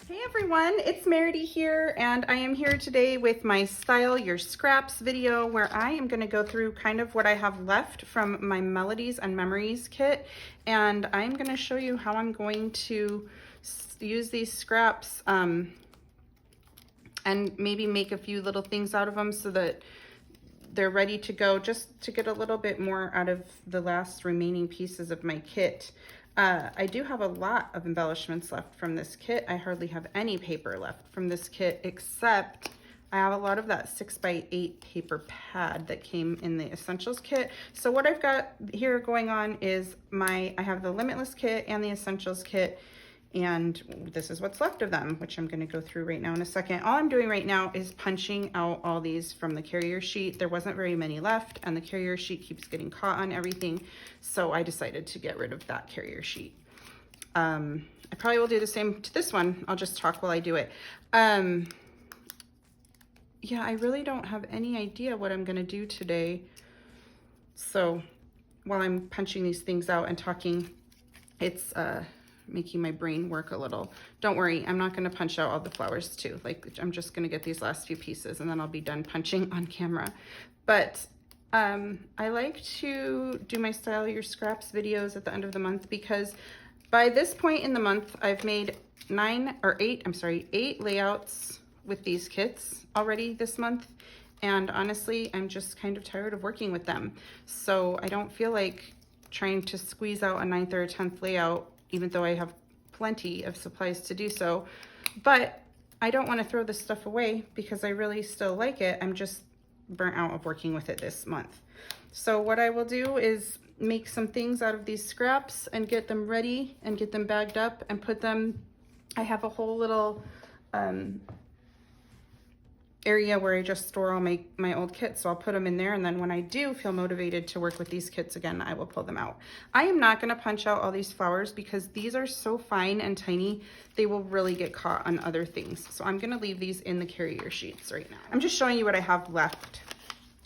Hey everyone, it's Meridy here, and I am here today with my Style Your Scraps video where I am going to go through kind of what I have left from my Melodies and Memories kit, and I'm going to show you how I'm going to use these scraps and maybe make a few little things out of them so that they're ready to go, just to get a little bit more out of the last remaining pieces of my kit. I do have a lot of embellishments left from this kit. I hardly have any paper left from this kit, except I have a lot of that 6x8 paper pad that came in the Essentials kit. So what I've got here going on is I have the Limitless kit and the Essentials kit, and this is what's left of them, which I'm going to go through right now in a second. All I'm doing right now is punching out all these from the carrier sheet. There wasn't very many left, and the carrier sheet keeps getting caught on everything, so I decided to get rid of that carrier sheet. I probably will do the same to this one. I'll just talk while I do it. Yeah, I really don't have any idea what I'm going to do today. So while I'm punching these things out and talking, it's making my brain work a little. Don't worry, I'm not going to punch out all the flowers too. Like, I'm just going to get these last few pieces and then I'll be done punching on camera. But I like to do my Style Your Scraps videos at the end of the month, because by this point in the month, I've made 8 layouts with these kits already this month. And honestly, I'm just kind of tired of working with them. So I don't feel like trying to squeeze out a 9th or a 10th layout, even though I have plenty of supplies to do so. But I don't want to throw this stuff away because I really still like it. I'm just burnt out of working with it this month. So what I will do is make some things out of these scraps and get them ready and get them bagged up and put them, I have a whole little area where I just store all my old kits, so I'll put them in there, and then when I do feel motivated to work with these kits again, I will pull them out. I am not going to punch out all these flowers because these are so fine and tiny, they will really get caught on other things. So I'm going to leave these in the carrier sheets right now. I'm just showing you what I have left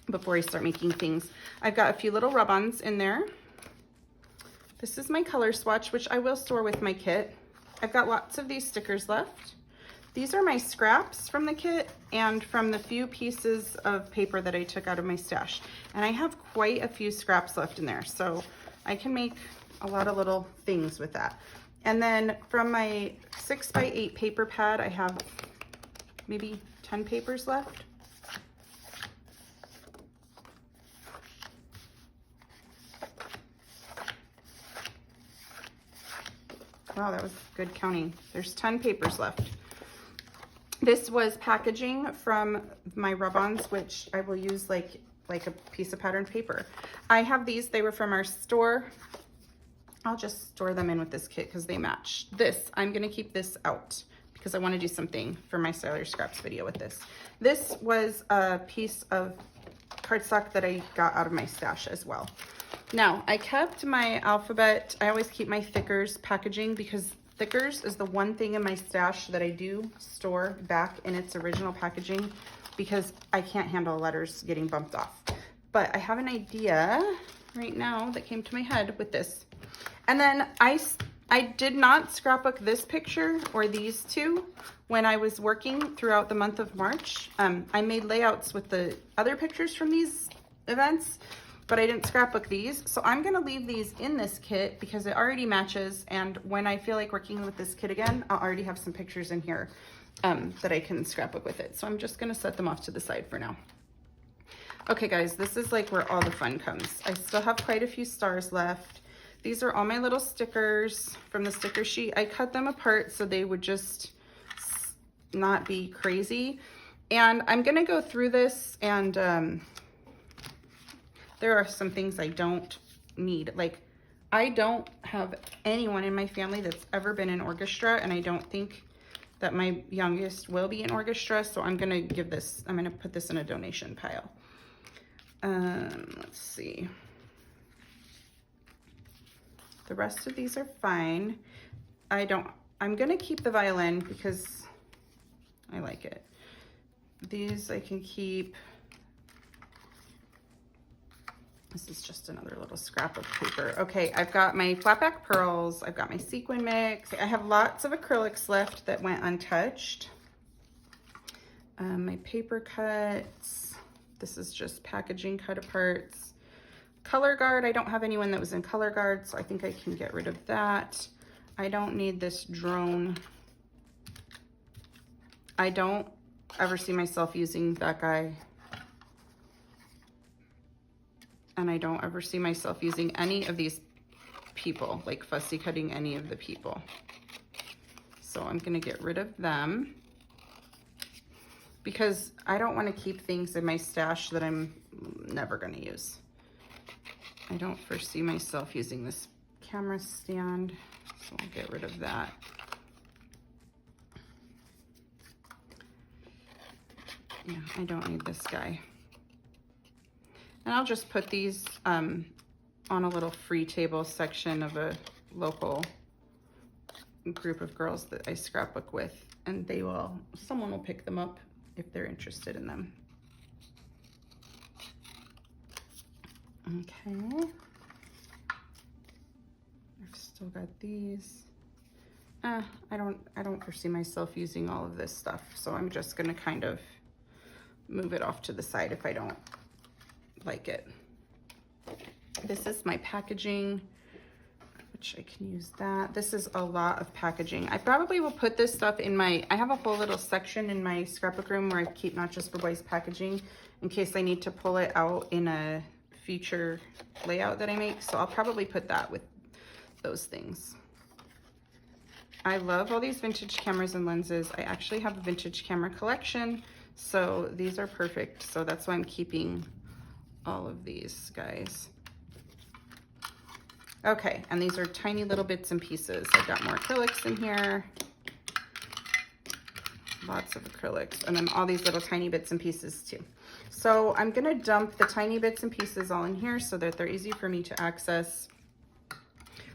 before I start making things. I've got a few little rub-ons in there. This is my color swatch, which I will store with my kit. I've got lots of these stickers left. These are my scraps from the kit and from the few pieces of paper that I took out of my stash. And I have quite a few scraps left in there, so I can make a lot of little things with that. And then from my 6x8 paper pad, I have maybe 10 papers left. Wow, that was good counting. There's 10 papers left. This was packaging from my rub-ons, which I will use like a piece of patterned paper. I have these, they were from our store. I'll just store them in with this kit because they match. This, I'm gonna keep this out because I wanna do something for my Style Your Scraps video with this. This was a piece of cardstock that I got out of my stash as well. Now, I kept my alphabet, I always keep my thickers packaging because thickers is the one thing in my stash that I do store back in its original packaging because I can't handle letters getting bumped off. But I have an idea right now that came to my head with this. And then I did not scrapbook this picture or these two when I was working throughout the month of March. I made layouts with the other pictures from these events, but I didn't scrapbook these. So I'm gonna leave these in this kit because it already matches, and when I feel like working with this kit again, I'll already have some pictures in here that I can scrapbook with it. So I'm just gonna set them off to the side for now. Okay guys, this is like where all the fun comes. I still have quite a few stars left. These are all my little stickers from the sticker sheet. I cut them apart so they would just not be crazy. And I'm gonna go through this, and there are some things I don't need. Like, I don't have anyone in my family that's ever been in orchestra, and I don't think that my youngest will be in orchestra, so I'm gonna put this in a donation pile. Let's see. The rest of these are fine. I'm gonna keep the violin because I like it. These I can keep. This is just another little scrap of paper. Okay, I've got my flat back pearls. I've got my sequin mix. I have lots of acrylics left that went untouched. My paper cuts. This is just packaging cut aparts. Color guard. I don't have anyone that was in color guard, so I think I can get rid of that. I don't need this drone. I don't ever see myself using that guy. And I don't ever see myself using any of these people, like fussy cutting any of the people. So I'm gonna get rid of them because I don't wanna keep things in my stash that I'm never gonna use. I don't foresee myself using this camera stand, so I'll get rid of that. Yeah, I don't need this guy. And I'll just put these on a little free table section of a local group of girls that I scrapbook with, and someone will pick them up if they're interested in them. Okay. I've still got these. I don't foresee myself using all of this stuff, so I'm just gonna kind of move it off to the side if I don't like it. This is my packaging, which I can use that. This is a lot of packaging. I probably will put this stuff in I have a whole little section in my scrapbook room where I keep Not Just for Boys packaging in case I need to pull it out in a future layout that I make. So I'll probably put that with those things. I love all these vintage cameras and lenses. I actually have a vintage camera collection, so these are perfect. So that's why I'm keeping all of these guys. Okay, and these are tiny little bits and pieces. I've got more acrylics in here. Lots of acrylics, and then all these little tiny bits and pieces too. So I'm gonna dump the tiny bits and pieces all in here so that they're easy for me to access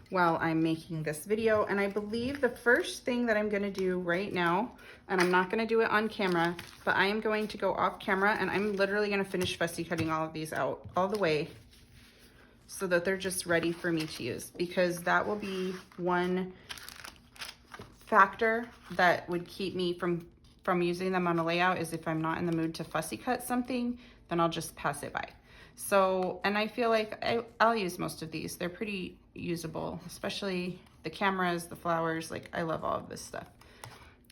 while I'm making this video. And I believe the first thing that I'm gonna do right now, and I'm not gonna do it on camera, but I am going to go off camera and I'm literally gonna finish fussy cutting all of these out all the way so that they're just ready for me to use, because that will be one factor that would keep me from using them on a layout, is if I'm not in the mood to fussy cut something, then I'll just pass it by. So, and I feel like I'll use most of these. They're pretty usable, especially the cameras, the flowers. Like, I love all of this stuff.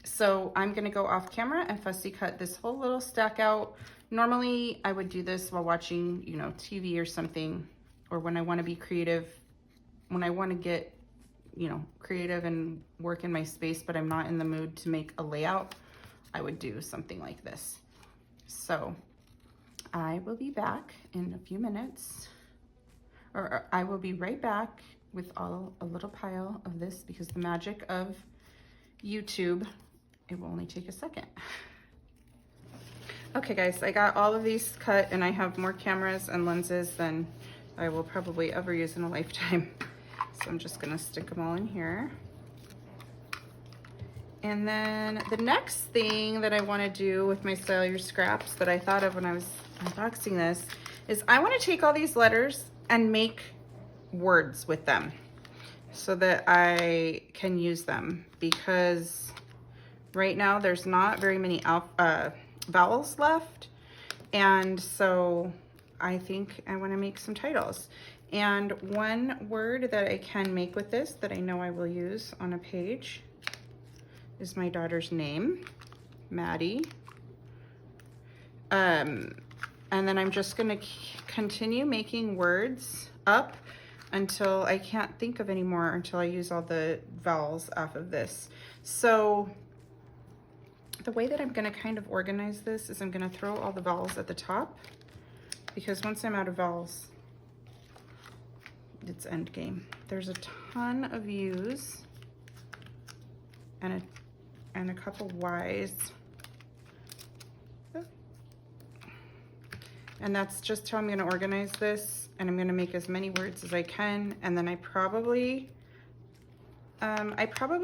So I'm gonna go off camera and fussy cut this whole little stack out. Normally I would do this while watching, you know, TV or something, or when I wanna be creative, when I wanna get, you know, creative and work in my space, but I'm not in the mood to make a layout, I would do something like this. So I will be back in a few minutes, or I will be right back with a little pile of this, because the magic of YouTube, it will only take a second. Okay guys, I got all of these cut and I have more cameras and lenses than I will probably ever use in a lifetime. So I'm just gonna stick them all in here. And then the next thing that I wanna do with my Style Your Scraps that I thought of when I was unboxing this is I wanna take all these letters and make words with them so that I can use them, because right now there's not very many vowels left. And so I think I wanna make some titles. And one word that I can make with this that I know I will use on a page is my daughter's name, Maddie. And then I'm just gonna continue making words up until I can't think of any more, until I use all the vowels off of this. So the way that I'm gonna kind of organize this is I'm gonna throw all the vowels at the top, because once I'm out of vowels, it's end game. There's a ton of U's and a couple Y's. And that's just how I'm gonna organize this, and I'm gonna make as many words as I can, and then I probably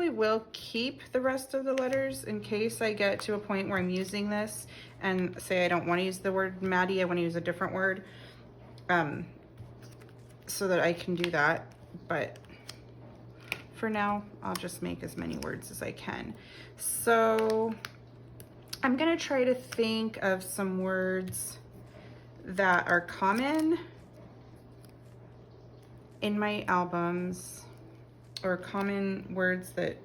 will keep the rest of the letters in case I get to a point where I'm using this and say I don't wanna use the word Maddie, I wanna use a different word. so that I can do that. But for now, I'll just make as many words as I can. So I'm gonna try to think of some words that are common in my albums, or common words that,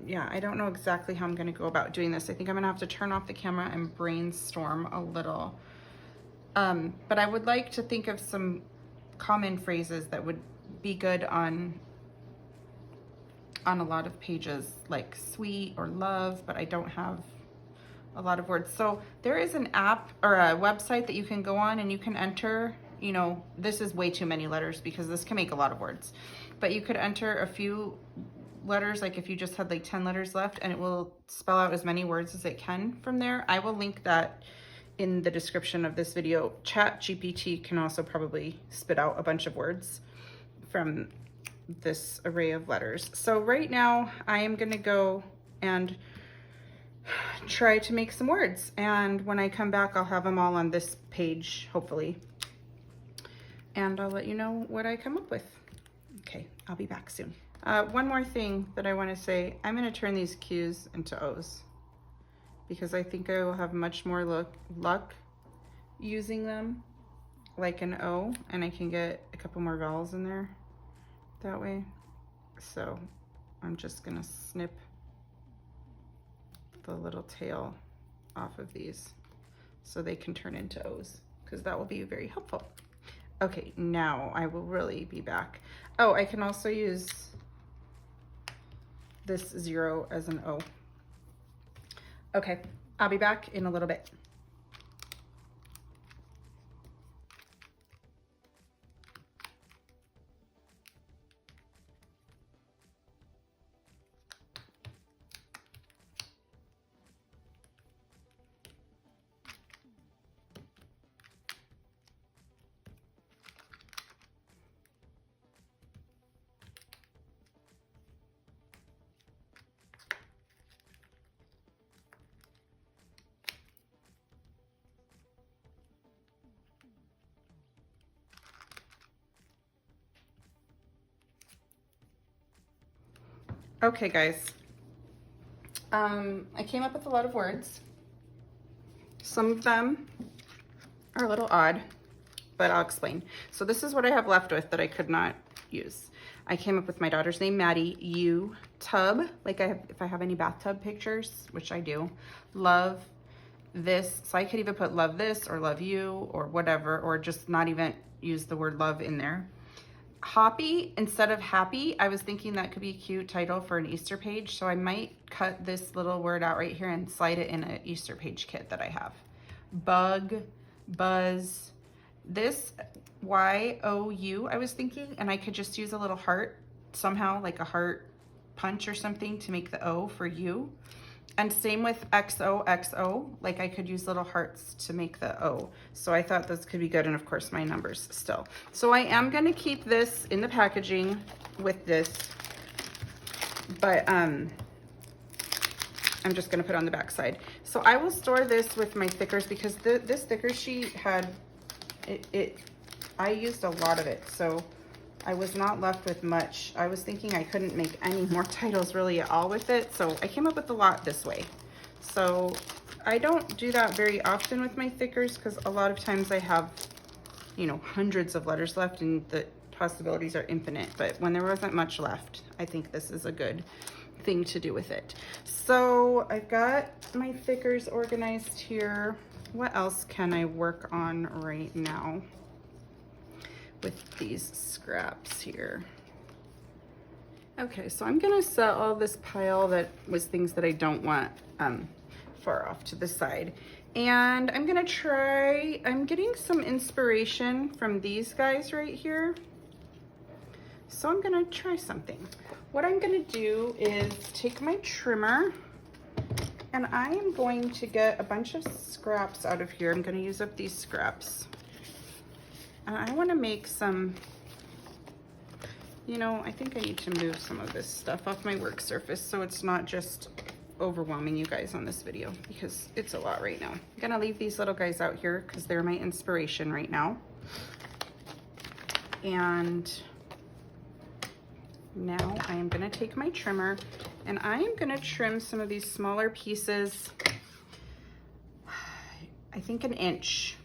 yeah, I don't know exactly how I'm gonna go about doing this. I think I'm gonna have to turn off the camera and brainstorm a little. But I would like to think of some common phrases that would be good on a lot of pages, like sweet or love, but I don't have a lot of words. So there is an app or a website that you can go on and you can enter, you know, this is way too many letters because this can make a lot of words, but you could enter a few letters, like if you just had like 10 letters left, and it will spell out as many words as it can from there. I will link that in the description of this video. ChatGPT can also probably spit out a bunch of words from this array of letters. So right now I am gonna go and try to make some words, and when I come back I'll have them all on this page, hopefully, and I'll let you know what I come up with. Okay, I'll be back soon. One more thing that I want to say, I'm going to turn these Q's into O's because I think I will have much more luck using them like an O, and I can get a couple more vowels in there that way. So I'm just going to snip the little tail off of these so they can turn into O's, because that will be very helpful. Okay, now I will really be back. Oh, I can also use this 0 as an O. Okay, I'll be back in a little bit. Okay, guys, I came up with a lot of words. Some of them are a little odd, but I'll explain. So this is what I have left with that I could not use. I came up with my daughter's name, Maddie, you, tub, like if I have any bathtub pictures, which I do, love this. So I could even put love this or love you or whatever, or just not even use the word love in there. Hoppy instead of happy, I was thinking that could be a cute title for an Easter page, so I might cut this little word out right here and slide it in an Easter page kit that I have. Bug, buzz, this Y-O-U I was thinking, and I could just use a little heart somehow, like a heart punch or something to make the O for you. And same with XOXO, like I could use little hearts to make the O. So I thought this could be good, and of course my numbers still. So I am gonna keep this in the packaging with this, but I'm just gonna put it on the back side. So I will store this with my stickers because this sticker sheet had, I used a lot of it, so I was not left with much. I was thinking I couldn't make any more titles really at all with it, so I came up with a lot this way. So I don't do that very often with my stickers because a lot of times I have, you know, hundreds of letters left and the possibilities are infinite. But when there wasn't much left, I think this is a good thing to do with it. So I've got my stickers organized here. What else can I work on right now with these scraps here? Okay, so I'm gonna set all this pile that was things that I don't want far off to the side. And I'm gonna try, I'm getting some inspiration from these guys right here. So I'm gonna try something. What I'm gonna do is take my trimmer and I am going to get a bunch of scraps out of here. I'm gonna use up these scraps. I want to make some, you know, I think I need to move some of this stuff off my work surface so it's not just overwhelming you guys on this video because it's a lot right now. I'm gonna leave these little guys out here because they're my inspiration right now. And now I am gonna take my trimmer and I am gonna trim some of these smaller pieces. I think 1 inch.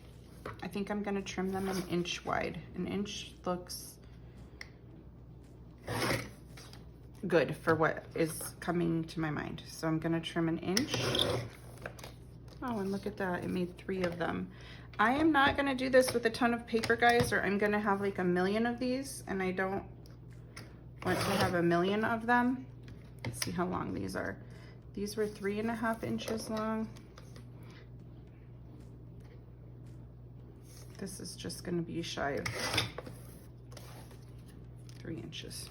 I think I'm gonna trim them 1 inch wide. 1 inch looks good for what is coming to my mind. So I'm gonna trim 1 inch. Oh, and look at that, it made 3 of them. I am not gonna do this with a ton of paper, guys, or I'm gonna have like 1 million of these, and I don't want to have 1 million of them. Let's see how long these are. These were 3.5 inches long. This is just gonna be shy of 3 inches.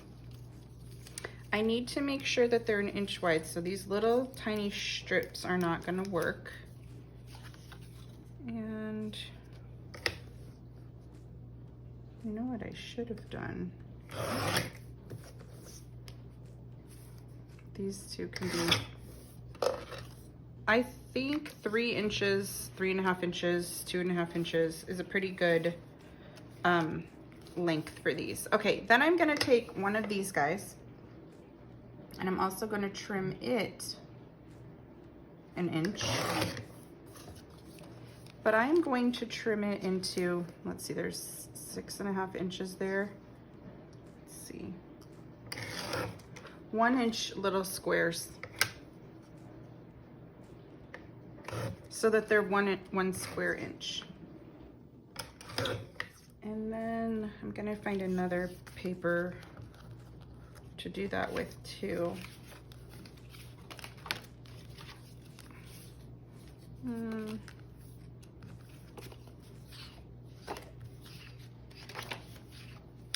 I need to make sure that they're 1 inch wide, so these little tiny strips are not gonna work. And you know what I should have done? These two can be, I think 3 inches, 3.5 inches, 2.5 inches is a pretty good length for these. Okay, then I'm gonna take one of these guys and I'm also gonna trim it 1 inch. But I'm going to trim it into, let's see, there's 6.5 inches there. Let's see. 1 inch little squares. So that they're one square inch. And then I'm gonna find another paper to do that with too.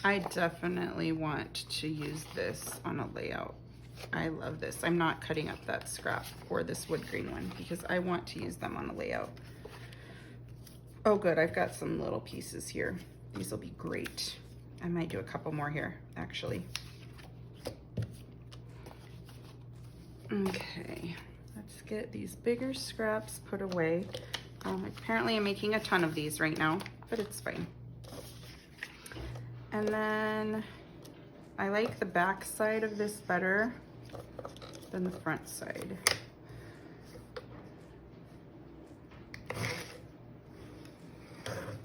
I definitely want to use this on a layout. I love this. I'm not cutting up that scrap or this wood green one because I want to use them on a layout. Oh good, I've got some little pieces here. These will be great. I might do a couple more here, actually. Okay, let's get these bigger scraps put away. Apparently I'm making a ton of these right now, but it's fine. And then I like the back side of this better than the front side.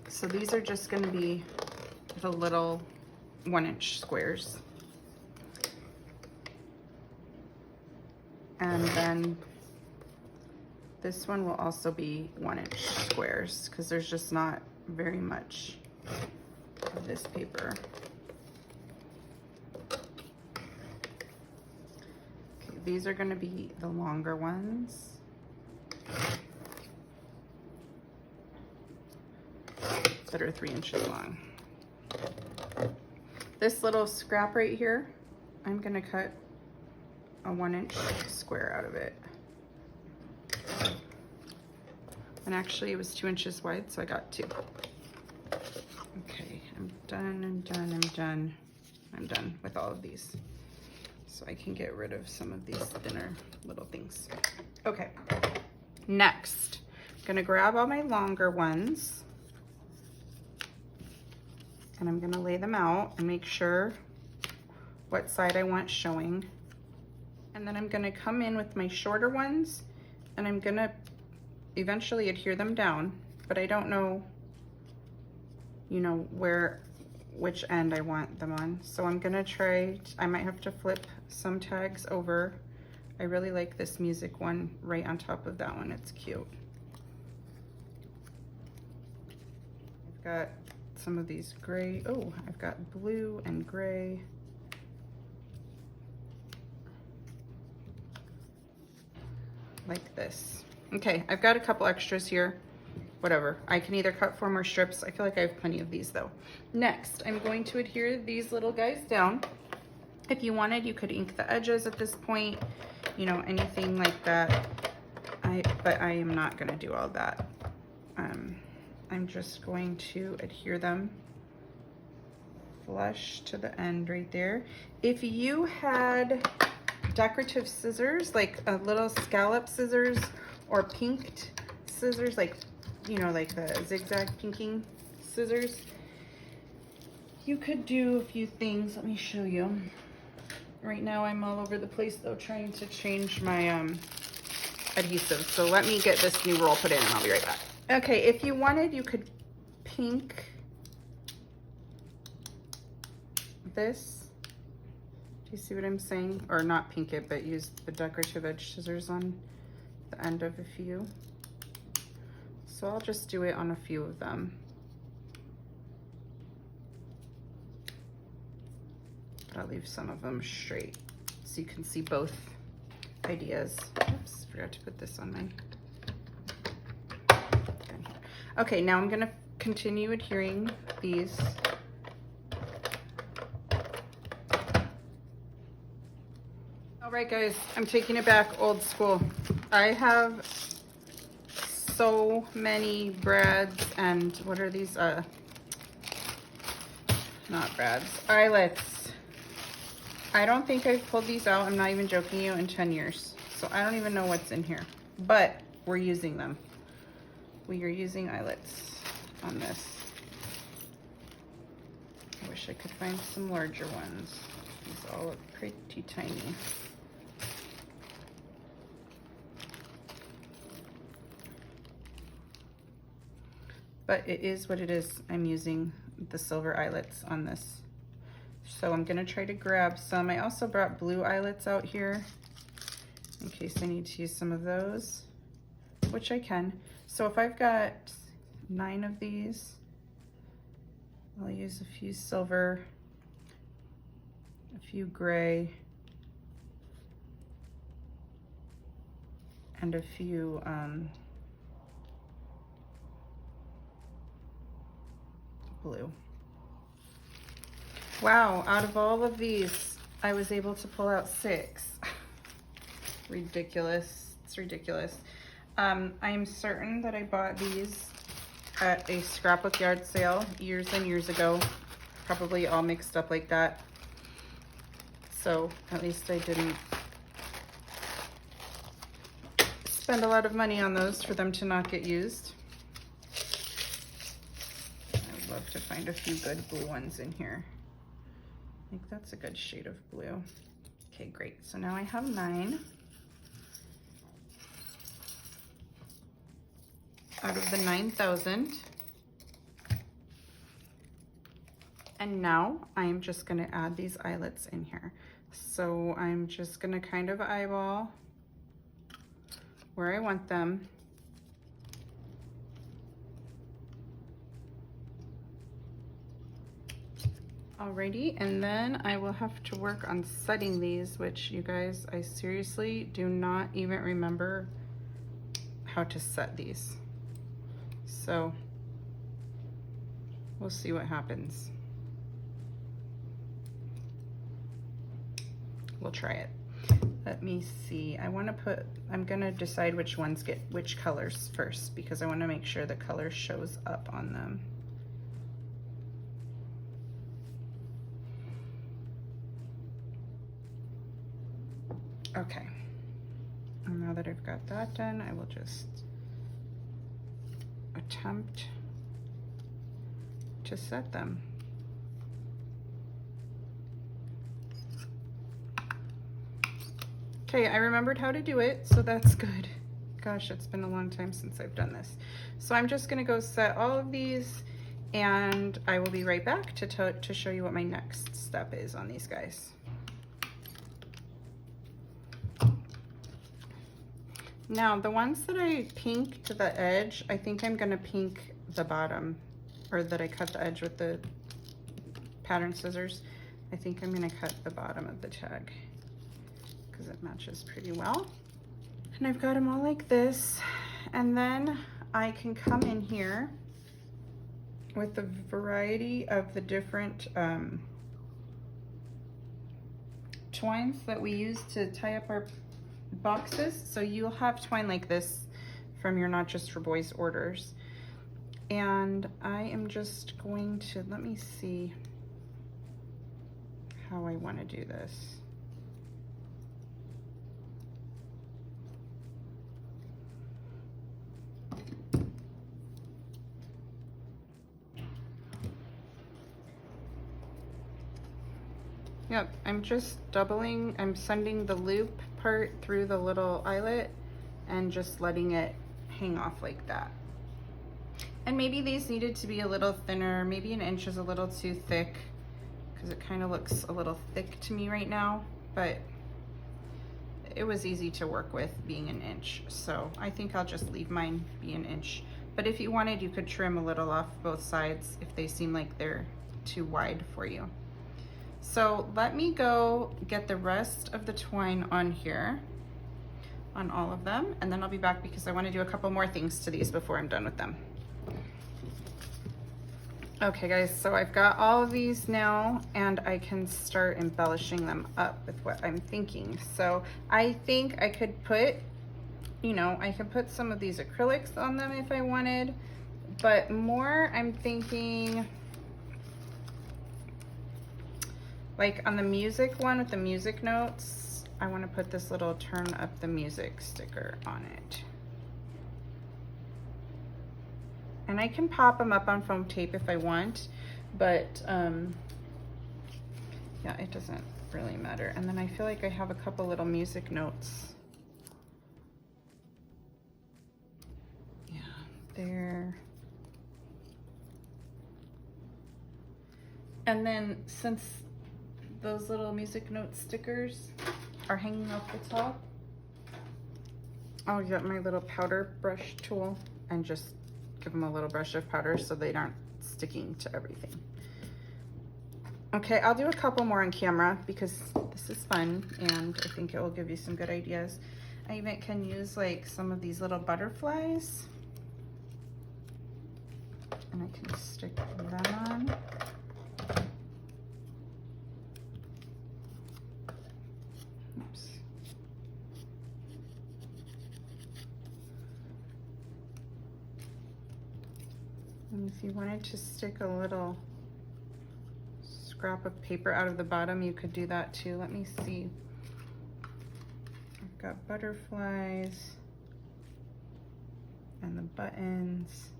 So these are just gonna be the little 1 inch squares. And then this one will also be 1 inch squares because there's just not very much of this paper. Okay, these are going to be the longer ones. That are 3 inches long. This little scrap right here, I'm going to cut a 1 inch square out of it. And actually it was 2 inches wide, so I got 2. Okay, I'm done, I'm done, I'm done. I'm done with all of these. So I can get rid of some of these thinner little things. Okay, next, I'm gonna grab all my longer ones and I'm gonna lay them out and make sure what side I want showing. And then I'm gonna come in with my shorter ones and I'm gonna eventually adhere them down, but I don't know, you know, which end I want them on. So I'm gonna try, I might have to flip some tags over. I really like this music one right on top of that one, it's cute. I've got some of these gray, oh, I've got blue and gray. Like this. Okay, I've got a couple extras here. Whatever, I can either cut 4 more strips. I feel like I have plenty of these though. Next, I'm going to adhere these little guys down. If you wanted, you could ink the edges at this point, you know, anything like that. But I am not gonna do all that. I'm just going to adhere them flush to the end right there. If you had decorative scissors, like a little scallop scissors or pinked scissors, like, you know, like the zigzag pinking scissors, You could do a few things. Let me show you. Right now I'm all over the place though, trying to change my adhesive. So let me get this new roll put in and I'll be right back. Okay, if you wanted, you could pink this. Do you see what I'm saying? Or not pink it, but use the decorative edge scissors on the end of a few. So I'll just do it on a few of them. But I'll leave some of them straight so you can see both ideas. Oops, forgot to put this on mine. Okay, now I'm gonna continue adhering these. All right, guys, I'm taking it back old school. I have so many brads and what are these? Not brads, eyelets. I don't think I've pulled these out, I'm not even joking you, in 10 years. So I don't even know what's in here, but we're using them. We are using eyelets on this. I wish I could find some larger ones. These all look pretty tiny. But it is what it is. I'm using the silver eyelets on this. So I'm gonna try to grab some. I also brought blue eyelets out here in case I need to use some of those, which I can. So if I've got 9 of these, I'll use a few silver, a few gray, and a few blue. Wow, out of all of these, I was able to pull out 6. Ridiculous, it's ridiculous. I'm certain that I bought these at a scrapbook yard sale years and years ago, probably all mixed up like that. So at least I didn't spend a lot of money on those for them to not get used. I'd love to find a few good blue ones in here. I think that's a good shade of blue. Okay, great. So now I have 9 out of the 9,000. And now I'm just gonna add these eyelets in here. So I'm just gonna kind of eyeball where I want them. Alrighty, and then I will have to work on setting these, which you guys, I seriously do not even remember how to set these. So we'll see what happens. We'll try it. Let me see. I'm gonna decide which ones get which colors first because I want to make sure the color shows up on them. Okay, and now that I've got that done, I will just attempt to set them. Okay, I remembered how to do it, so that's good. Gosh, it's been a long time since I've done this. So I'm just gonna go set all of these and I will be right back to show you what my next step is on these guys. Now, the ones that I pinked to the edge, I think I'm gonna pink the bottom, or that I cut the edge with the pattern scissors. I think I'm gonna cut the bottom of the tag because it matches pretty well. And I've got them all like this. And then I can come in here with a variety of the different twines that we use to tie up our boxes. So you'll have twine like this from your Not Just for Boys orders. And I am just going to, let me see how I want to do this. Yep, I'm just doubling, I'm sending the loop part through the little eyelet and just letting it hang off like that. And maybe these needed to be a little thinner, maybe an inch is a little too thick because it kind of looks a little thick to me right now, but it was easy to work with being an inch. So I think I'll just leave mine be an inch. But if you wanted, you could trim a little off both sides if they seem like they're too wide for you. So let me go get the rest of the twine on here, on all of them, and then I'll be back because I want to do a couple more things to these before I'm done with them. Okay guys, so I've got all of these now and I can start embellishing them up with what I'm thinking. So I think I could put, you know, I could put some of these acrylics on them if I wanted, but more I'm thinking like on the music one with the music notes, I want to put this little turn up the music sticker on it. And I can pop them up on foam tape if I want, but yeah, it doesn't really matter. And then I feel like I have a couple little music notes. Yeah, there. And then since those little music note stickers are hanging off the top, I'll get my little powder brush tool and just give them a little brush of powder so they aren't sticking to everything. Okay, I'll do a couple more on camera because this is fun and I think it will give you some good ideas. I even can use like some of these little butterflies and I can stick them on. Oops. And if you wanted to stick a little scrap of paper out of the bottom, you could do that too. Let me see. I've got butterflies and the buttons.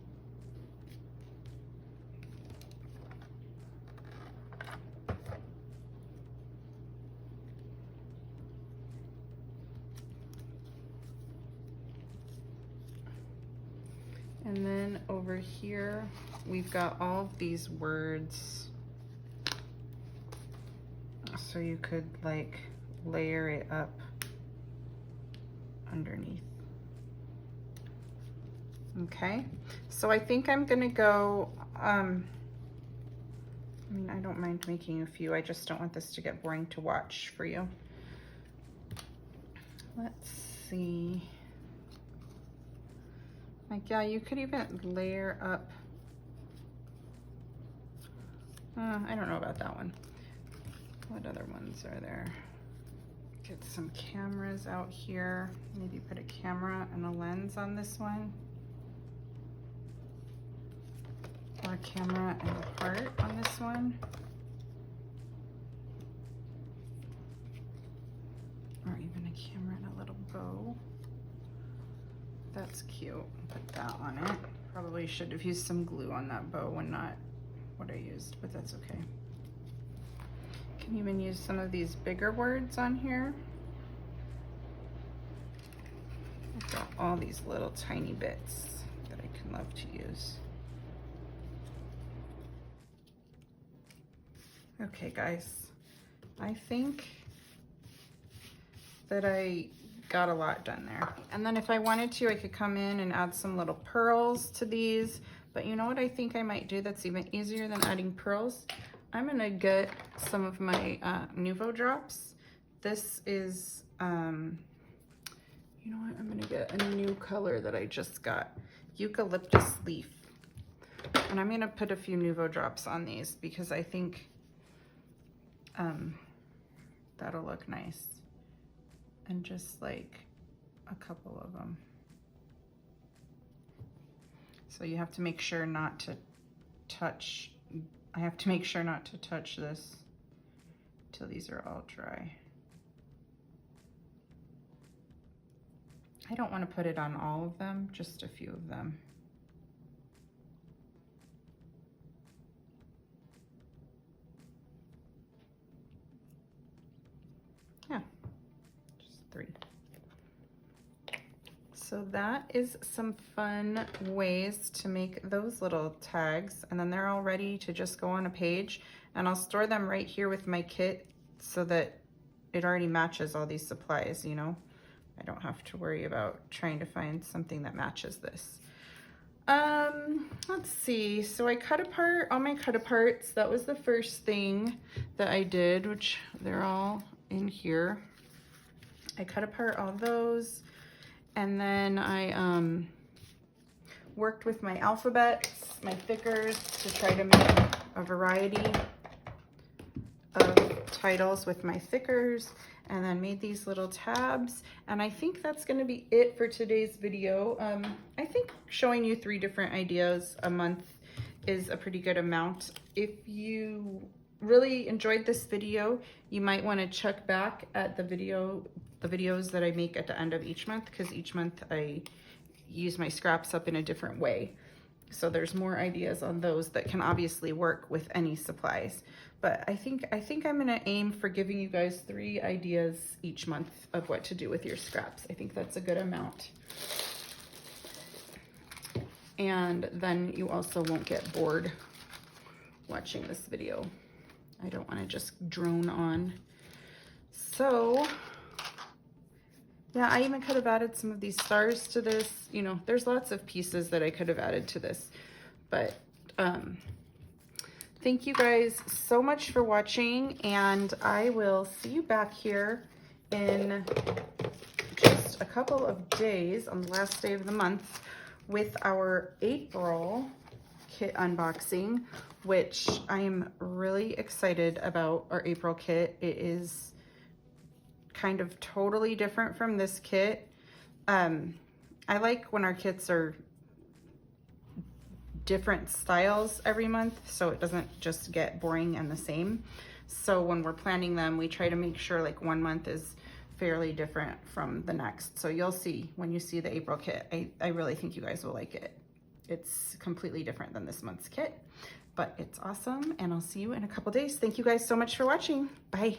And then over here, we've got all of these words. So you could like layer it up underneath. Okay, so I think I'm gonna go, I mean, I don't mind making a few, I just don't want this to get boring to watch for you. Let's see. Like, yeah, you could even layer up. I don't know about that one. What other ones are there? Get some cameras out here. Maybe put a camera and a lens on this one. Or a camera and a heart on this one. Or even a camera and a little bow. That's cute. Put that on it. Probably should have used some glue on that bow and not what I used, but that's okay. Can even use some of these bigger words on here. I've got all these little tiny bits that I can love to use. Okay, guys, I think that I got a lot done there. And then if I wanted to, I could come in and add some little pearls to these. But you know what I think I might do that's even easier than adding pearls? I'm gonna get some of my Nuvo drops. This is, you know what? I'm gonna get a new color that I just got, eucalyptus leaf. And I'm gonna put a few Nuvo drops on these because I think that'll look nice. And just like a couple of them. So you have to make sure not to touch, I have to make sure not to touch this till these are all dry. I don't want to put it on all of them, just a few of them. 3. So that is some fun ways to make those little tags, and then they're all ready to just go on a page, and I'll store them right here with my kit so that it already matches all these supplies, you know. I don't have to worry about trying to find something that matches this. Let's see, so I cut apart all my cut aparts. That was the first thing that I did, which they're all in here. I cut apart all those, and then I worked with my alphabets, my thickers, to try to make a variety of titles with my thickers, and then made these little tabs. And I think that's going to be it for today's video. I think showing you 3 different ideas a month is a pretty good amount. If you really enjoyed this video, you might want to check back at the videos that I make at the end of each month, because each month I use my scraps up in a different way. So there's more ideas on those that can obviously work with any supplies. But I think I'm gonna aim for giving you guys 3 ideas each month of what to do with your scraps. I think that's a good amount. And then you also won't get bored watching this video. I don't wanna just drone on. So, yeah, I even could have added some of these stars to this. You know, there's lots of pieces that I could have added to this. But thank you guys so much for watching, and I will see you back here in just a couple of days on the last day of the month with our April kit unboxing, which I am really excited about. Our April kit, it is kind of totally different from this kit. I like when our kits are different styles every month, so it doesn't just get boring and the same. So when we're planning them, we try to make sure like one month is fairly different from the next. So you'll see when you see the April kit. I really think you guys will like it. It's completely different than this month's kit, but it's awesome, and I'll see you in a couple days. Thank you guys so much for watching. Bye.